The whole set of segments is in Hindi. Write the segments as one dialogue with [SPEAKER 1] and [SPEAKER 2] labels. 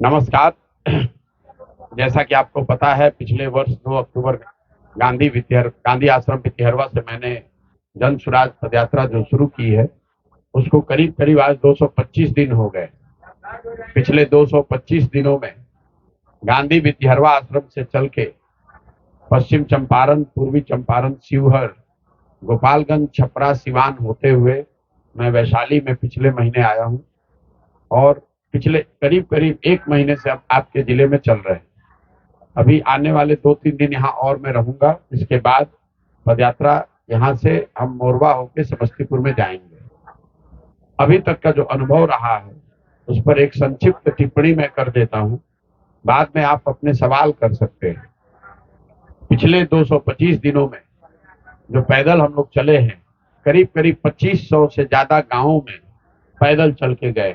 [SPEAKER 1] नमस्कार। जैसा कि आपको पता है, पिछले वर्ष 2 अक्टूबर गांधी आश्रम भितिहरवा से मैंने जन सुराज पदयात्रा जो शुरू की है, उसको करीब करीब आज 225 दिन हो गए। पिछले 225 दिनों में गांधी भितिहरवा आश्रम से चल के पश्चिम चंपारण, पूर्वी चंपारण, शिवहर, गोपालगंज, छपरा, सिवान होते हुए मैं वैशाली में पिछले महीने आया हूं और पिछले करीब करीब 1 महीने से अब आपके जिले में चल रहे हैं। अभी आने वाले 2-3 दिन यहाँ और मैं रहूंगा। इसके बाद पदयात्रा यहाँ से हम मोरवा होकर समस्तीपुर में जाएंगे। अभी तक का जो अनुभव रहा है उस पर एक संक्षिप्त टिप्पणी मैं कर देता हूँ, बाद में आप अपने सवाल कर सकते हैं। पिछले 225 दिनों में जो पैदल हम लोग चले हैं, करीब करीब 2500 से ज्यादा गांवों में पैदल चल के गए।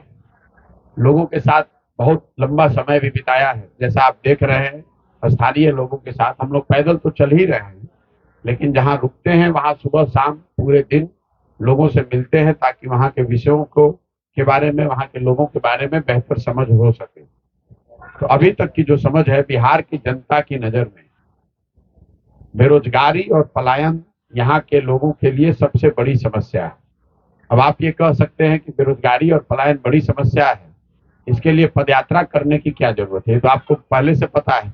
[SPEAKER 1] लोगों के साथ बहुत लंबा समय भी बिताया है। जैसा आप देख रहे हैं, स्थानीय लोगों के साथ हम लोग पैदल तो चल ही रहे हैं, लेकिन जहां रुकते हैं वहां सुबह शाम पूरे दिन लोगों से मिलते हैं ताकि वहां के विषयों को के बारे में, वहां के लोगों के बारे में बेहतर समझ हो सके। तो अभी तक की जो समझ है, बिहार की जनता की नजर में बेरोजगारी और पलायन यहाँ के लोगों के लिए सबसे बड़ी समस्या है। अब आप ये कह सकते हैं कि बेरोजगारी और पलायन बड़ी समस्या है, इसके लिए पदयात्रा करने की क्या जरूरत है? तो आपको पहले से पता है।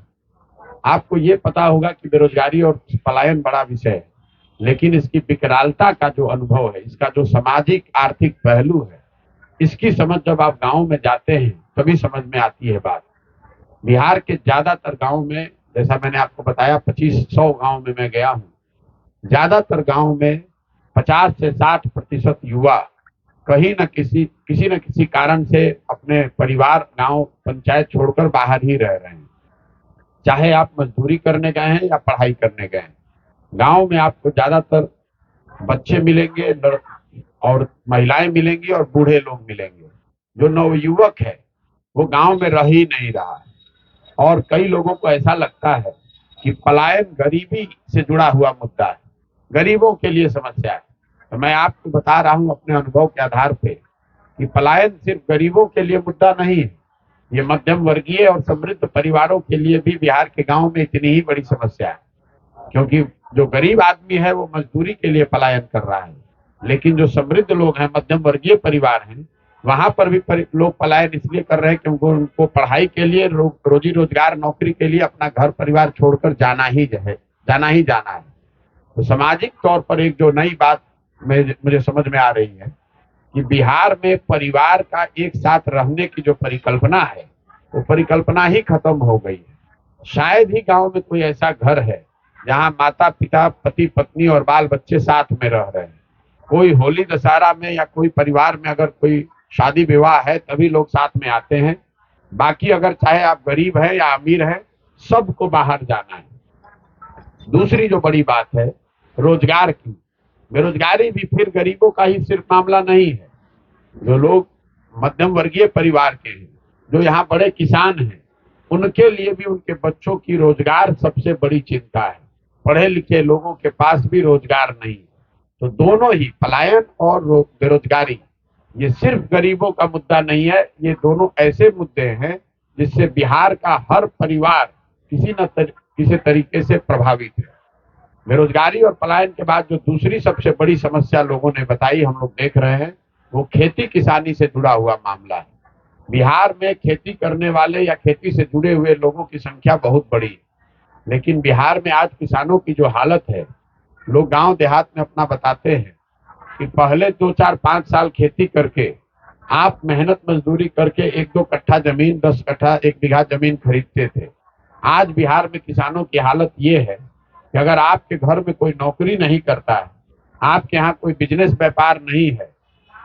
[SPEAKER 1] आपको ये पता होगा कि बेरोजगारी और पलायन बड़ा विषय है, लेकिन इसकी विकरालता का जो अनुभव है, इसका जो सामाजिक आर्थिक पहलू है, इसकी समझ जब आप गांव में जाते हैं तभी समझ में आती है बात। बिहार के ज्यादातर गांव में, जैसा मैंने आपको बताया, 2500 गांव में मैं गया हूँ। ज्यादातर गांव में 50 से 60% युवा कहीं न किसी कारण से अपने परिवार, गांव, पंचायत छोड़कर बाहर ही रह रहे हैं। चाहे आप मजदूरी करने गए हैं या पढ़ाई करने गए हैं, गांव में आपको ज्यादातर बच्चे मिलेंगे और महिलाएं मिलेंगी और बूढ़े लोग मिलेंगे। जो नवयुवक है वो गांव में रह ही नहीं रहा है और कई लोगों को ऐसा लगता है कि पलायन गरीबी से जुड़ा हुआ मुद्दा है, गरीबों के लिए समस्या है। तो मैं आपको बता रहा हूं अपने अनुभव के आधार पे कि पलायन सिर्फ गरीबों के लिए मुद्दा नहीं है, ये मध्यम वर्गीय और समृद्ध परिवारों के लिए भी बिहार के गांव में इतनी ही बड़ी समस्या है। क्योंकि जो गरीब आदमी है वो मजदूरी के लिए पलायन कर रहा है, लेकिन जो समृद्ध लोग हैं, मध्यम वर्गीय परिवार हैं, वहां पर भी लोग पलायन इसलिए कर रहे हैं क्योंकि उनको पढ़ाई के लिए, रोजी रोजगार, नौकरी के लिए अपना घर परिवार छोड़कर जाना ही जाना है। तो सामाजिक तौर पर एक जो नई बात मुझे समझ में आ रही है कि बिहार में परिवार का एक साथ रहने की जो परिकल्पना है, वो परिकल्पना ही खत्म हो गई है। शायद ही गांव में कोई ऐसा घर है जहां माता पिता, पति पत्नी और बाल बच्चे साथ में रह रहे हैं। कोई होली दशहरा में या कोई परिवार में अगर कोई शादी विवाह है तभी लोग साथ में आते हैं। बाकी अगर चाहे आप गरीब है या अमीर है, सबको बाहर जाना है। दूसरी जो बड़ी बात है रोजगार की, बेरोजगारी भी फिर गरीबों का ही सिर्फ मामला नहीं है। जो लोग मध्यम वर्गीय परिवार के हैं, जो यहाँ बड़े किसान हैं, उनके लिए भी उनके बच्चों की रोजगार सबसे बड़ी चिंता है। पढ़े लिखे लोगों के पास भी रोजगार नहीं। तो दोनों ही, पलायन और बेरोजगारी, ये सिर्फ गरीबों का मुद्दा नहीं है, ये दोनों ऐसे मुद्दे हैं जिससे बिहार का हर परिवार किसी तरीके से प्रभावित है। बेरोजगारी और पलायन के बाद जो दूसरी सबसे बड़ी समस्या लोगों ने बताई, हम लोग देख रहे हैं, वो खेती किसानी से जुड़ा हुआ मामला है। बिहार में खेती करने वाले या खेती से जुड़े हुए लोगों की संख्या बहुत बड़ी है, लेकिन बिहार में आज किसानों की जो हालत है, लोग गांव देहात में अपना बताते हैं कि पहले 2-4-5 साल खेती करके आप मेहनत मजदूरी करके 1-2 कट्ठा जमीन, 10 कट्ठा, 1 बीघा जमीन खरीदते थे। आज बिहार में किसानों की हालत ये है कि अगर आपके घर में कोई नौकरी नहीं करता है, आपके यहाँ कोई बिजनेस व्यापार नहीं है,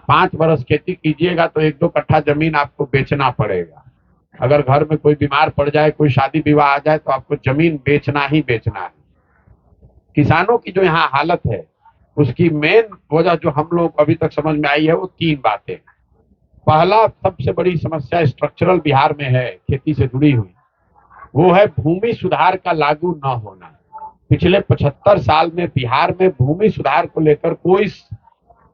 [SPEAKER 1] 5 बरस खेती कीजिएगा तो 1-2 कट्ठा जमीन आपको बेचना पड़ेगा। अगर घर में कोई बीमार पड़ जाए, कोई शादी विवाह आ जाए, तो आपको जमीन बेचना ही बेचना है। किसानों की जो यहाँ हालत है, उसकी मेन वजह जो हम लोग अभी तक समझ में आई है, वो 3 बातें। पहला सबसे बड़ी समस्या स्ट्रक्चरल बिहार में है, खेती से जुड़ी हुई, वो है भूमि सुधार का लागू न होना। पिछले 75 साल में बिहार में भूमि सुधार को लेकर कोई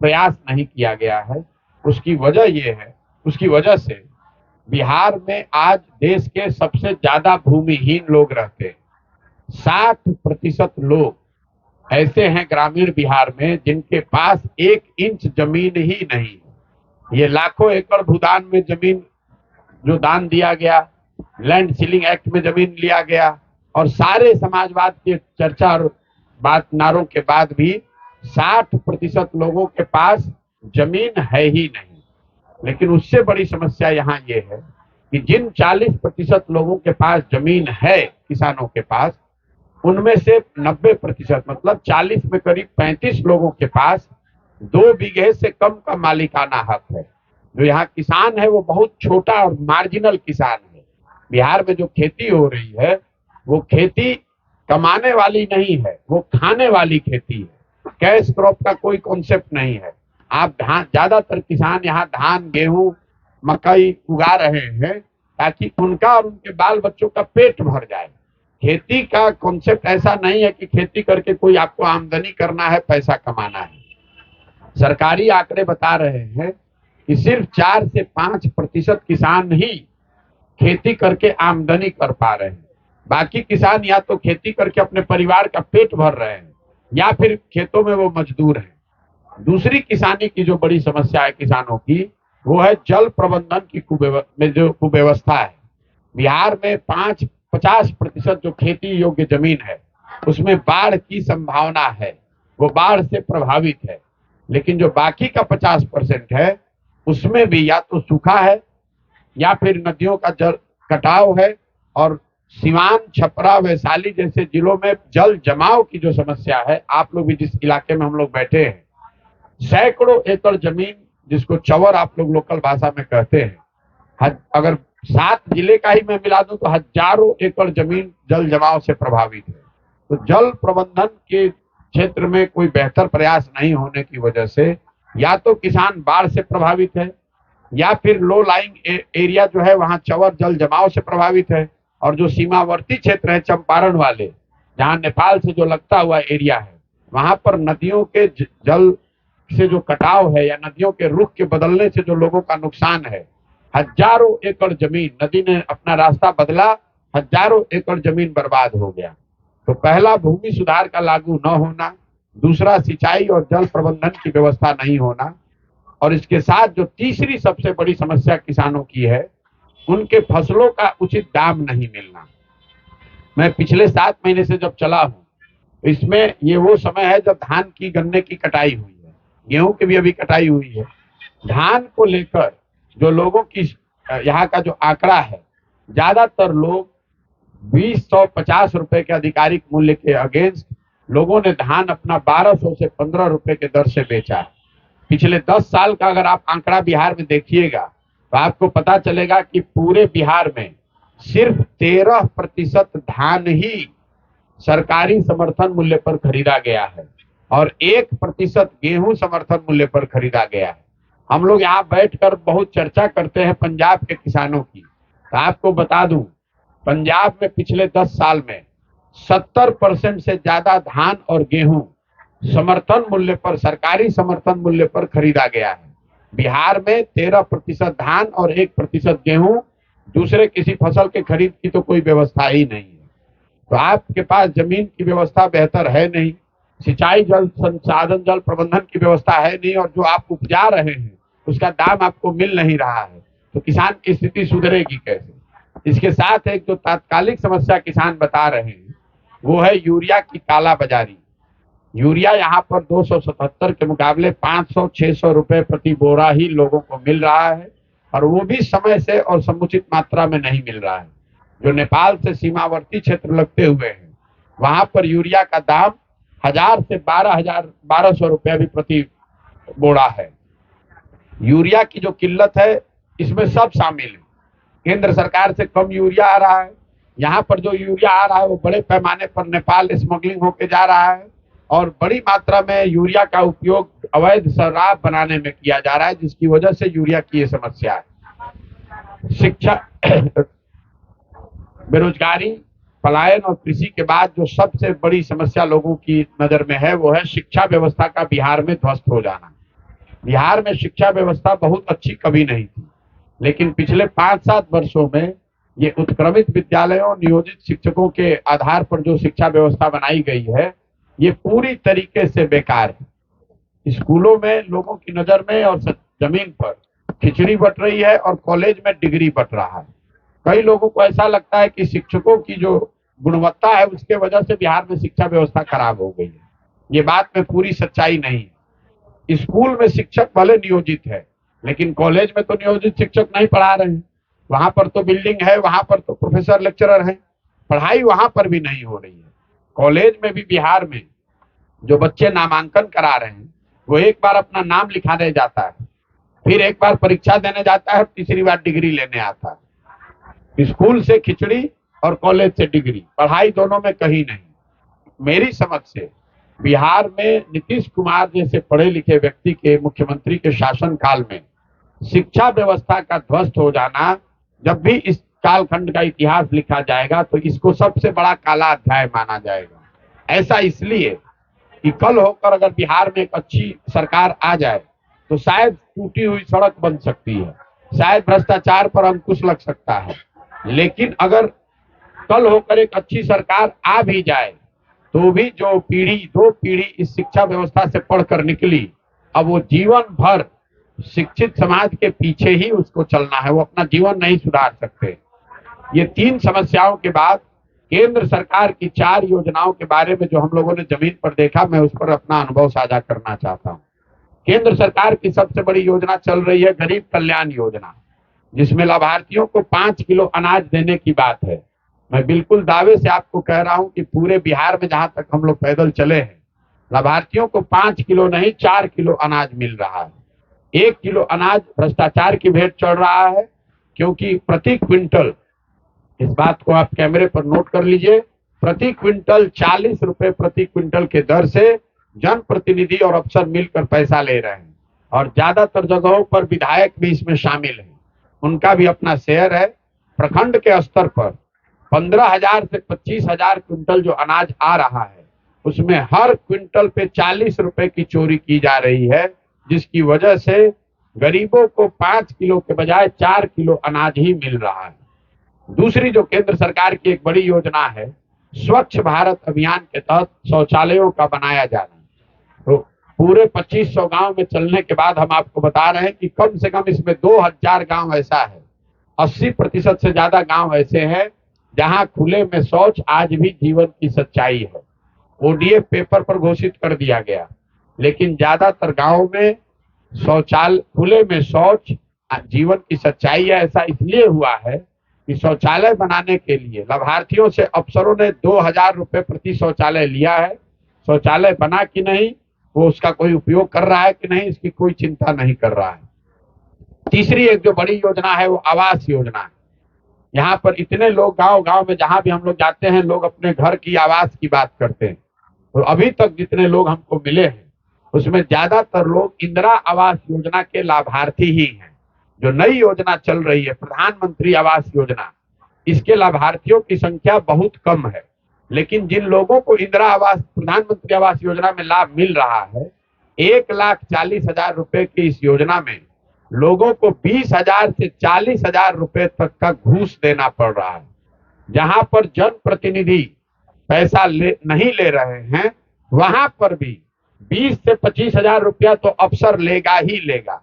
[SPEAKER 1] प्रयास नहीं किया गया है। उसकी वजह यह है उसकी वजह से बिहार में आज देश के सबसे ज्यादा भूमिहीन लोग रहते हैं। 60% लोग ऐसे हैं ग्रामीण बिहार में जिनके पास 1 इंच जमीन ही नहीं। ये लाखों एकड़ भूदान में जमीन जो दान दिया गया, लैंड सीलिंग एक्ट में जमीन लिया गया, और सारे समाजवाद के चर्चा और बात नारों के बाद भी 60% लोगों के पास जमीन है ही नहीं। लेकिन उससे बड़ी समस्या यहाँ ये है कि जिन 40% लोगों के पास जमीन है, किसानों के पास, उनमें से 90% मतलब 40 में करीब 35 लोगों के पास 2 बीघे से कम का मालिकाना हक है। जो यहाँ किसान है वो बहुत छोटा और मार्जिनल किसान है। बिहार में जो खेती हो रही है वो खेती कमाने वाली नहीं है, वो खाने वाली खेती है। कैश क्रॉप का कोई कॉन्सेप्ट नहीं है। आप धान, ज्यादातर किसान यहाँ धान, गेहूं, मकई उगा रहे हैं ताकि उनका और उनके बाल बच्चों का पेट भर जाए। खेती का कॉन्सेप्ट ऐसा नहीं है कि खेती करके कोई आपको आमदनी करना है, पैसा कमाना है। सरकारी आंकड़े बता रहे हैं कि सिर्फ 4 से 5% किसान ही खेती करके आमदनी कर पा रहे हैं। बाकी किसान या तो खेती करके अपने परिवार का पेट भर रहे हैं या फिर खेतों में वो मजदूर हैं। दूसरी किसानी की जो बड़ी समस्या है किसानों की, वो है जल प्रबंधन की जो कुव्यवस्था है। बिहार में 50% जो खेती योग्य जमीन है उसमें बाढ़ की संभावना है, वो बाढ़ से प्रभावित है। लेकिन जो बाकी का 50% है उसमें भी या तो सूखा है या फिर नदियों का जल कटाव है, और सिवान, छपरा, वैशाली जैसे जिलों में जल जमाव की जो समस्या है, आप लोग भी जिस इलाके में हम लोग बैठे हैं, सैकड़ों एकड़ जमीन, जिसको चवर आप लोग लोकल भाषा में कहते हैं, अगर 7 जिले का ही मैं मिला दूं तो हजारों एकड़ जमीन जल जमाव से प्रभावित है। तो जल प्रबंधन के क्षेत्र में कोई बेहतर प्रयास नहीं होने की वजह से या तो किसान बाढ़ से प्रभावित है या फिर लो लाइंग एरिया जो है वहां चवर जल जमाव से प्रभावित है, और जो सीमावर्ती क्षेत्र है चंपारण वाले, जहां नेपाल से जो लगता हुआ एरिया है, वहां पर नदियों के जल से जो कटाव है या नदियों के रुख के बदलने से जो लोगों का नुकसान है, हजारों एकड़ जमीन, नदी ने अपना रास्ता बदला, हजारों एकड़ जमीन बर्बाद हो गया। तो पहला भूमि सुधार का लागू न होना, दूसरा सिंचाई और जल प्रबंधन की व्यवस्था नहीं होना, और इसके साथ जो तीसरी सबसे बड़ी समस्या किसानों की है, उनके फसलों का उचित दाम नहीं मिलना। मैं पिछले 7 महीने से जब चला हूं, इसमें ये वो समय है जब धान की, गन्ने की कटाई हुई है, गेहूं की भी अभी कटाई हुई है। धान को लेकर जो लोगों की यहाँ का जो आंकड़ा है, ज्यादातर लोग 2050 रुपए के आधिकारिक मूल्य के अगेंस्ट लोगों ने धान अपना 1200 से 15 रुपए के दर से बेचा है। पिछले 10 साल का अगर आप आंकड़ा बिहार में देखिएगा तो आपको पता चलेगा कि पूरे बिहार में सिर्फ 13% धान ही सरकारी समर्थन मूल्य पर खरीदा गया है और 1% गेहूं समर्थन मूल्य पर खरीदा गया है। हम लोग यहाँ बैठकर बहुत चर्चा करते हैं पंजाब के किसानों की, तो आपको बता दूं, पंजाब में पिछले 10 साल में 70% से ज्यादा धान और गेहूं समर्थन मूल्य पर, सरकारी समर्थन मूल्य पर खरीदा गया है। बिहार में 13% धान और 1% गेहूं, दूसरे किसी फसल के खरीद की तो कोई व्यवस्था ही नहीं है। तो आपके पास जमीन की व्यवस्था बेहतर है नहीं, सिंचाई, जल संसाधन, जल प्रबंधन की व्यवस्था है नहीं, और जो आप उपजा रहे हैं उसका दाम आपको मिल नहीं रहा है, तो किसान की स्थिति सुधरेगी कैसे? इसके साथ एक जो तात्कालिक समस्या किसान बता रहे हैं वो है यूरिया की कालाबाजारी। यूरिया यहाँ पर 277 के मुकाबले 500-600 रुपए प्रति बोरा ही लोगों को मिल रहा है, और वो भी समय से और समुचित मात्रा में नहीं मिल रहा है। जो नेपाल से सीमावर्ती क्षेत्र लगते हुए हैं वहां पर यूरिया का दाम 1000 से 1200 रुपया भी प्रति बोरा है। यूरिया की जो किल्लत है इसमें सब शामिल है। केंद्र सरकार से कम यूरिया आ रहा है, यहाँ पर जो यूरिया आ रहा है वो बड़े पैमाने पर नेपाल स्मगलिंग होके जा रहा है, और बड़ी मात्रा में यूरिया का उपयोग अवैध शराब बनाने में किया जा रहा है, जिसकी वजह से यूरिया की ये समस्या है। शिक्षा, बेरोजगारी, पलायन और कृषि के बाद जो सबसे बड़ी समस्या लोगों की नजर में है वो है शिक्षा व्यवस्था का बिहार में ध्वस्त हो जाना। बिहार में शिक्षा व्यवस्था बहुत अच्छी कभी नहीं थी। लेकिन पिछले 5-7 वर्षों में ये उत्क्रमित विद्यालयों, नियोजित शिक्षकों के आधार पर जो शिक्षा व्यवस्था बनाई गई है, ये पूरी तरीके से बेकार है। स्कूलों में लोगों की नजर में और जमीन पर खिचड़ी बट रही है और कॉलेज में डिग्री बट रहा है। कई लोगों को ऐसा लगता है कि शिक्षकों की जो गुणवत्ता है उसके वजह से बिहार में शिक्षा व्यवस्था खराब हो गई है। ये बात में पूरी सच्चाई नहीं है। स्कूल में शिक्षक भले नियोजित है, लेकिन कॉलेज में तो नियोजित शिक्षक नहीं पढ़ा रहे हैं। वहां पर तो बिल्डिंग है, वहां पर तो प्रोफेसर लेक्चरर है, पढ़ाई वहां पर भी नहीं हो रही है। कॉलेज में भी बिहार में जो बच्चे नामांकन करा रहे हैं, वो एक बार अपना नाम लिखाने जाता है, फिर एक बार परीक्षा देने जाता है, तीसरी बार डिग्री लेने आता है। स्कूल से खिचड़ी और कॉलेज से डिग्री, पढ़ाई दोनों में कहीं नहीं। मेरी समझ से बिहार में नीतीश कुमार जैसे पढ़े लिखे व्यक्ति के मुख्यमंत्री के शासनकाल में शिक्षा व्यवस्था का ध्वस्त हो जाना, जब भी इस कालखंड का इतिहास लिखा जाएगा तो इसको सबसे बड़ा काला अध्याय माना जाएगा। ऐसा इसलिए कि कल होकर अगर बिहार में एक अच्छी सरकार आ जाए तो शायद टूटी हुई सड़क बन सकती है, शायद भ्रष्टाचार पर अंकुश लग सकता है। लेकिन अगर कल होकर एक अच्छी सरकार आ भी जाए तो भी जो पीढ़ी, 2 पीढ़ी इस शिक्षा व्यवस्था से पढ़कर निकली, अब वो जीवन भर शिक्षित समाज के पीछे ही उसको चलना है, वो अपना जीवन नहीं सुधार सकते। ये 3 समस्याओं के बाद केंद्र सरकार की 4 योजनाओं के बारे में जो हम लोगों ने जमीन पर देखा, मैं उस पर अपना अनुभव साझा करना चाहता हूँ। केंद्र सरकार की सबसे बड़ी योजना चल रही है गरीब कल्याण योजना, जिसमें लाभार्थियों को 5 किलो अनाज देने की बात है। मैं बिल्कुल दावे से आपको कह रहा हूं कि पूरे बिहार में जहां तक हम लोग पैदल चले हैं, लाभार्थियों को 5 किलो नहीं 4 किलो अनाज मिल रहा है। 1 किलो अनाज भ्रष्टाचार की भेंट चढ़ रहा है, क्योंकि प्रति क्विंटल, इस बात को आप कैमरे पर नोट कर लीजिए, प्रति क्विंटल 40 रुपए प्रति क्विंटल के दर से जनप्रतिनिधि और अफसर मिलकर पैसा ले रहे हैं। और ज्यादातर जगहों पर विधायक भी इसमें शामिल है, उनका भी अपना शेयर है। प्रखंड के स्तर पर 15,000 से 25,000 क्विंटल जो अनाज आ रहा है, उसमें हर क्विंटल पे 40 रुपए की चोरी की जा रही है, जिसकी वजह से गरीबों को 5 किलो के बजाय 4 किलो अनाज ही मिल रहा है। दूसरी जो केंद्र सरकार की एक बड़ी योजना है, स्वच्छ भारत अभियान के तहत शौचालयों का बनाया जाना। तो पूरे 2500 गांव में चलने के बाद हम आपको बता रहे हैं कि कम से कम इसमें 2000 गांव ऐसा है, 80% से ज्यादा गांव ऐसे हैं जहां खुले में शौच आज भी जीवन की सच्चाई है। ओडीएफ पेपर पर घोषित कर दिया गया, लेकिन ज्यादातर गांवों में शौचालय, खुले में शौच जीवन की सच्चाई है। ऐसा इसलिए हुआ है कि शौचालय बनाने के लिए लाभार्थियों से अफसरों ने 2000 रुपए प्रति शौचालय लिया है। शौचालय बना कि नहीं, वो उसका कोई उपयोग कर रहा है कि नहीं, इसकी कोई चिंता नहीं कर रहा है। तीसरी एक जो बड़ी योजना है वो आवास योजना है। यहाँ पर इतने लोग गांव गांव में जहां भी हम लोग जाते हैं, लोग अपने घर की आवास की बात करते हैं। तो अभी तक जितने लोग हमको मिले हैं उसमें ज्यादातर लोग इंदिरा आवास योजना के लाभार्थी ही हैं। जो नई योजना चल रही है प्रधानमंत्री आवास योजना, इसके लाभार्थियों की संख्या बहुत कम है। लेकिन जिन लोगों को इंदिरा आवास, प्रधानमंत्री आवास योजना में लाभ मिल रहा है, 1,40,000 रुपए की इस योजना में लोगों को 20,000 से 40,000 रुपए तक का घूस देना पड़ रहा है। जहां पर जनप्रतिनिधि पैसा नहीं ले रहे हैं, वहां पर भी 20 से 25,000 रुपया तो अफसर लेगा ही लेगा।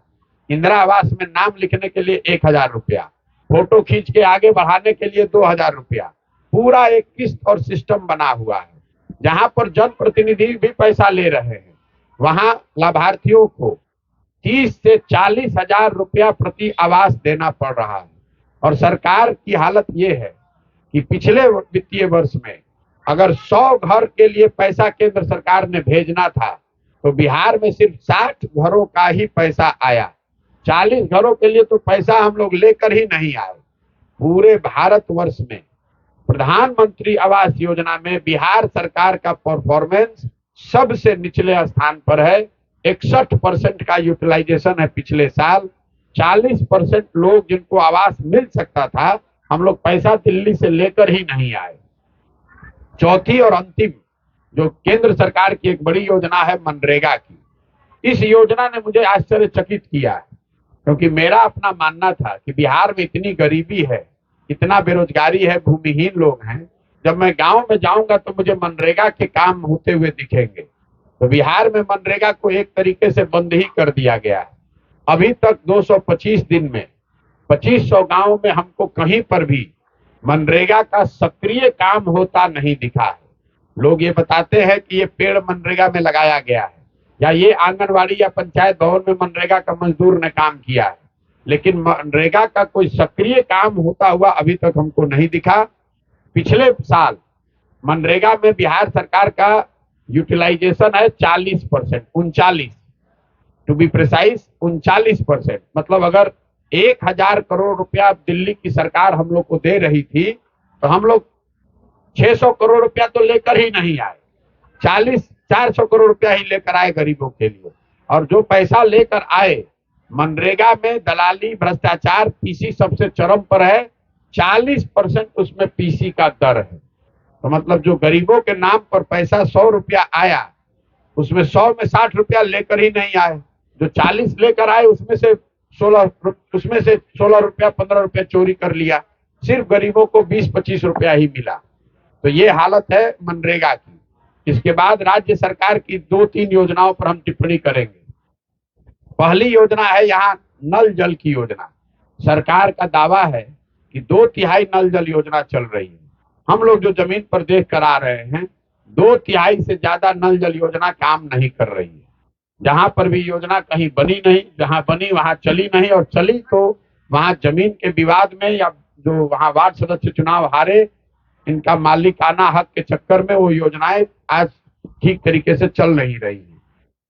[SPEAKER 1] इंदिरा आवास में नाम लिखने के लिए 1,000 रुपया, फोटो खींच के आगे बढ़ाने के लिए 2,000 रुपया, पूरा एक किस्त और सिस्टम बना हुआ है। जहां पर जनप्रतिनिधि भी पैसा ले रहे हैं, वहां लाभार्थियों को 30 से 40,000 रुपया प्रति आवास देना पड़ रहा है। और सरकार की हालत ये है कि पिछले वित्तीय वर्ष में अगर 100 घर के लिए पैसा केंद्र सरकार ने भेजना था, तो बिहार में सिर्फ 60 घरों का ही पैसा आया। 40 घरों के लिए तो पैसा हम लोग लेकर ही नहीं आए। पूरे भारतवर्ष में प्रधानमंत्री आवास योजना में बिहार सरकार का परफॉर्मेंस सबसे निचले स्थान पर है। 61% का यूटिलाइजेशन है पिछले साल। 40% लोग जिनको आवास मिल सकता था, हम लोग पैसा दिल्ली से लेकर ही नहीं आए। चौथी और अंतिम जो केंद्र सरकार की एक बड़ी योजना है मनरेगा की, इस योजना ने मुझे आश्चर्यचकित किया है। क्योंकि मेरा अपना मानना था कि बिहार में इतनी गरीबी है, इतना बेरोजगारी है, भूमिहीन लोग हैं। जब मैं गांव में जाऊंगा तो मुझे मनरेगा के काम होते हुए दिखेंगे। तो बिहार में मनरेगा को एक तरीके से बंद ही कर दिया गया है। अभी तक 225 दिन में 2500 गांव में हमको कहीं पर भी मनरेगा का सक्रिय काम होता नहीं दिखा है। लोग ये बताते हैं कि ये पेड़ मनरेगा में लगाया गया है, या ये आंगनवाड़ी या पंचायत भवन में मनरेगा का मजदूर ने काम किया है, लेकिन मनरेगा का कोई सक्रिय काम होता हुआ अभी तक हमको नहीं दिखा। पिछले साल मनरेगा में बिहार सरकार का यूटिलाइजेशन है 40%, 39 टू बी प्रिसाइज 39%। मतलब अगर 1000 करोड़ रुपया दिल्ली की सरकार हम लोग को दे रही थी तो हम लोग 600 करोड़ रुपया तो लेकर ही नहीं आए, 400 करोड़ रुपया ही लेकर आए गरीबों के लिए। और जो पैसा लेकर आए, मनरेगा में दलाली, भ्रष्टाचार, पीसी सबसे चरम पर है। 40% उसमें पीसी का दर है। तो मतलब जो गरीबों के नाम पर पैसा 100 रुपया आया, उसमें 100 में 60 रुपया लेकर ही नहीं आए। जो 40 लेकर आए उसमें से 16 रुपया 15 रुपया चोरी कर लिया। सिर्फ गरीबों को 20-25 रुपया ही मिला। तो ये हालत है मनरेगा की। इसके बाद राज्य सरकार की 2-3 योजनाओं पर हम टिप्पणी करेंगे। पहली योजना है यहाँ नल जल की योजना। सरकार का दावा है कि 2/3 नल जल योजना चल रही है। हम लोग जो जमीन पर देख कर आ रहे हैं, 2/3 से ज्यादा नल जल योजना काम नहीं कर रही है। जहां पर भी योजना कहीं बनी नहीं, जहां बनी वहां चली नहीं, और चली तो वहां जमीन के विवाद में, या जो वहां वार्ड सदस्य चुनाव हारे, इनका मालिकाना हक के चक्कर में वो योजनाएं आज ठीक तरीके से चल नहीं रही है।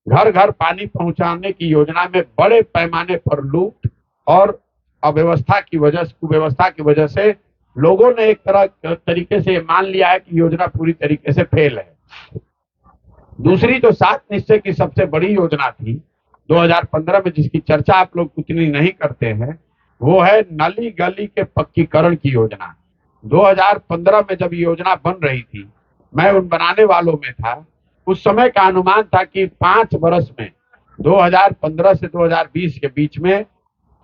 [SPEAKER 1] घर घर पानी पहुंचाने की योजना में बड़े पैमाने पर लूट और अव्यवस्था की वजह, कुव्यवस्था की वजह से लोगों ने एक तरीके से मान लिया है कि योजना पूरी तरीके से फेल है। दूसरी जो 7 निश्चय की सबसे बड़ी योजना थी 2015 में, जिसकी चर्चा आप लोग उतनी नहीं करते हैं, वो है नली गली के पक्कीकरण की योजना। 2015 में जब योजना बन रही थी, मैं उन बनाने वालों में था। उस समय का अनुमान था कि 5 वर्ष में 2015 से 2020 के बीच में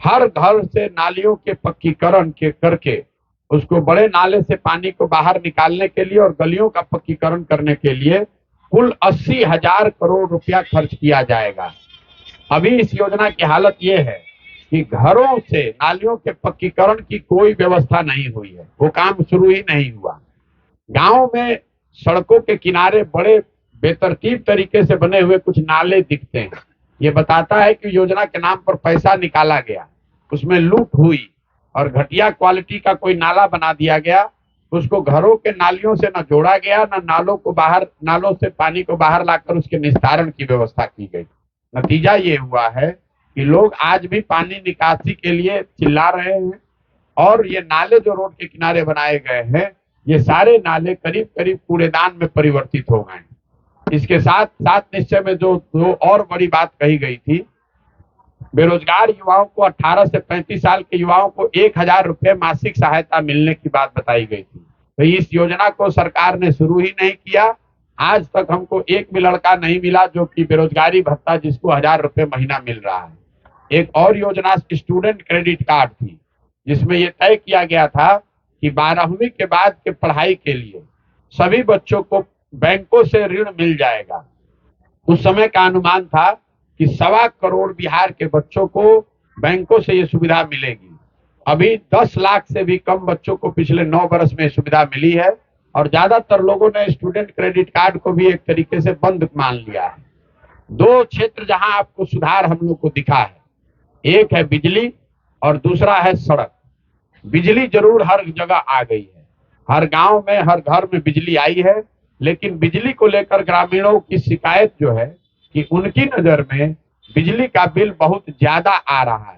[SPEAKER 1] हर घर से नालियों के पक्कीकरण के करके उसको बड़े नाले से पानी को बाहर निकालने के लिए और गलियों का पक्कीकरण करने के लिए कुल 80,000 करोड़ रुपया खर्च किया जाएगा। अभी इस योजना की हालत यह है कि घरों से नालियों के पक्कीकरण की कोई व्यवस्था नहीं हुई है, वो काम शुरू ही नहीं हुआ। गांव में सड़कों के किनारे बड़े बेतरतीब तरीके से बने हुए कुछ नाले दिखते हैं। ये बताता है कि योजना के नाम पर पैसा निकाला गया, उसमें लूट हुई और घटिया क्वालिटी का कोई नाला बना दिया गया। उसको घरों के नालियों से न जोड़ा गया, न नालों से पानी को बाहर लाकर उसके निस्तारण की व्यवस्था की गई। नतीजा ये हुआ है कि लोग आज भी पानी निकासी के लिए चिल्ला रहे हैं, और ये नाले जो रोड के किनारे बनाए गए हैं, ये सारे नाले करीब करीब कूड़ेदान में परिवर्तित हो गए। इसके साथ 7 निश्चय में जो दो और बड़ी बात कही गई थी, बेरोजगार युवाओं को 18 से 35 साल के युवाओं को 1000 रुपये मासिक सहायता मिलने की बात बताई गई थी। तो इस योजना को सरकार ने शुरू ही नहीं किया। आज तक हमको एक भी लड़का नहीं मिला जो कि बेरोजगारी भत्ता, जिसको 1000 रुपये महीना मिल रहा है। एक और योजना स्टूडेंट क्रेडिट कार्ड थी, जिसमें यह तय किया गया था कि 12वीं के बाद के पढ़ाई के लिए सभी बच्चों को बैंकों से ऋण मिल जाएगा। उस समय का अनुमान था कि 1.25 करोड़ बिहार के बच्चों को बैंकों से ये सुविधा मिलेगी। अभी 10 लाख से भी कम बच्चों को पिछले 9 वर्ष में सुविधा मिली है, और ज्यादातर लोगों ने स्टूडेंट क्रेडिट कार्ड को भी एक तरीके से बंद मान लिया है। 2 क्षेत्र जहां आपको सुधार हम लोग को दिखा है, एक है बिजली और दूसरा है सड़क। बिजली जरूर हर जगह आ गई है, हर गांव में, हर घर में बिजली आई है, लेकिन बिजली को लेकर ग्रामीणों की शिकायत जो है कि उनकी नजर में बिजली का बिल बहुत ज्यादा आ रहा है।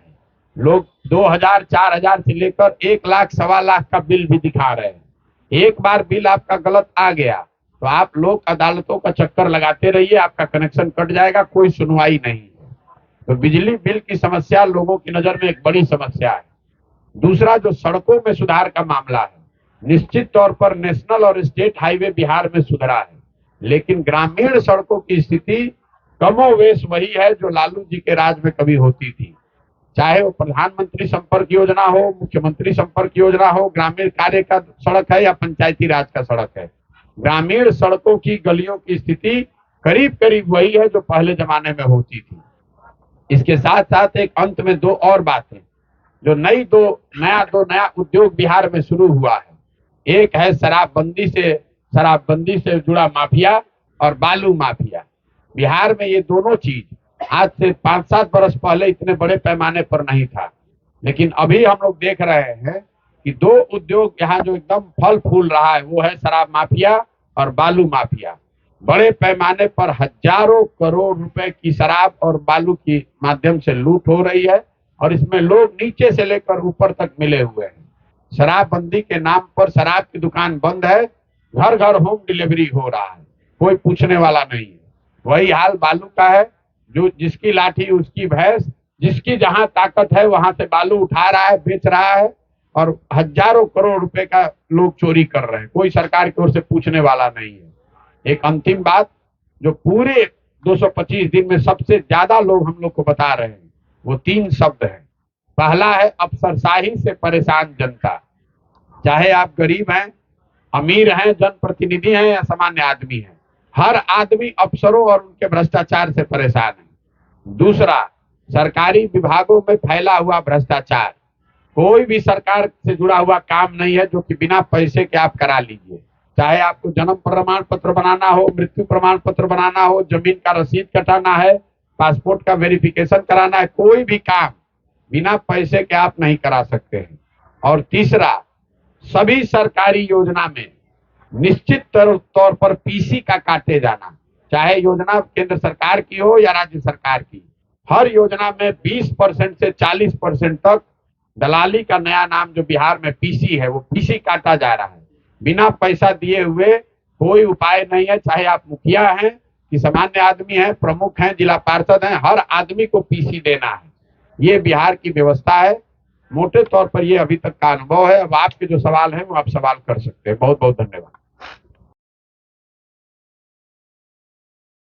[SPEAKER 1] लोग 2000, 4000 से लेकर 1 लाख, 1.25 लाख का बिल भी दिखा रहे हैं। एक बार बिल आपका गलत आ गया तो आप लोग अदालतों का चक्कर लगाते रहिए, आपका कनेक्शन कट जाएगा, कोई सुनवाई नहीं है। तो बिजली बिल की समस्या लोगों की नजर में एक बड़ी समस्या है। दूसरा जो सड़कों में सुधार का मामला है, निश्चित तौर पर नेशनल और स्टेट हाईवे बिहार में सुधरा है, लेकिन ग्रामीण सड़कों की स्थिति कमोवेश वही है जो लालू जी के राज में कभी होती थी। चाहे वो प्रधानमंत्री संपर्क योजना हो, मुख्यमंत्री संपर्क योजना हो, ग्रामीण कार्य का सड़क है या पंचायती राज का सड़क है। ग्रामीण सड़कों की गलियों की स्थिति करीब करीब वही है जो पहले जमाने में होती थी। इसके साथ साथ एक अंत में दो और बातें जो नया उद्योग बिहार में शुरू हुआ है। एक है शराबबंदी से जुड़ा माफिया और बालू माफिया। बिहार में ये दोनों चीज आज से 5-7 बरस पहले इतने बड़े पैमाने पर नहीं था, लेकिन अभी हम लोग देख रहे हैं कि दो उद्योग यहाँ जो एकदम फल फूल रहा है वो है शराब माफिया और बालू माफिया। बड़े पैमाने पर हजारों करोड़ रुपए की शराब और बालू के माध्यम से लूट हो रही है और इसमें लोग नीचे से लेकर ऊपर तक मिले हुए हैं। शराबबंदी के नाम पर शराब की दुकान बंद है, घर घर होम डिलीवरी हो रहा है, कोई पूछने वाला नहीं है। वही हाल बालू का है, जो जिसकी लाठी उसकी भैंस, जिसकी जहां ताकत है वहां से बालू उठा रहा है, बेच रहा है और हजारों करोड़ रुपए का लोग चोरी कर रहे हैं। कोई सरकार की ओर से पूछने वाला नहीं है। एक अंतिम बात जो पूरे 225 दिन में सबसे ज्यादा लोग हम लोग को बता रहे हैं वो 3 शब्द है। पहला है अफसरशाही से परेशान जनता। चाहे आप गरीब हैं, अमीर हैं, जनप्रतिनिधि हैं या सामान्य आदमी हैं, हर आदमी अफसरों और उनके भ्रष्टाचार से परेशान है। दूसरा, सरकारी विभागों में फैला हुआ भ्रष्टाचार। कोई भी सरकार से जुड़ा हुआ काम नहीं है जो कि बिना पैसे के आप करा लीजिए। चाहे आपको जन्म प्रमाण पत्र बनाना हो, मृत्यु प्रमाण पत्र बनाना हो, जमीन का रसीद कटाना है, पासपोर्ट का वेरिफिकेशन कराना है, कोई भी काम बिना पैसे के आप नहीं करा सकते हैं। और तीसरा, सभी सरकारी योजना में निश्चित तौर पर पीसी का काटे जाना, चाहे योजना केंद्र सरकार की हो या राज्य सरकार की। हर योजना में 20% से 40% तक दलाली का नया नाम जो बिहार में पीसी है वो पीसी काटा जा रहा है। बिना पैसा दिए हुए कोई उपाय नहीं है। चाहे आप मुखिया हैं कि सामान्य आदमी हैं, प्रमुख हैं, जिला पार्षद हैं, हर आदमी को पीसी देना है। ये बिहार की व्यवस्था है। मोटे तौर पर ये अभी तक का अनुभव है। अब आपके जो सवाल हैं वो आप सवाल कर सकते हैं। बहुत बहुत धन्यवाद।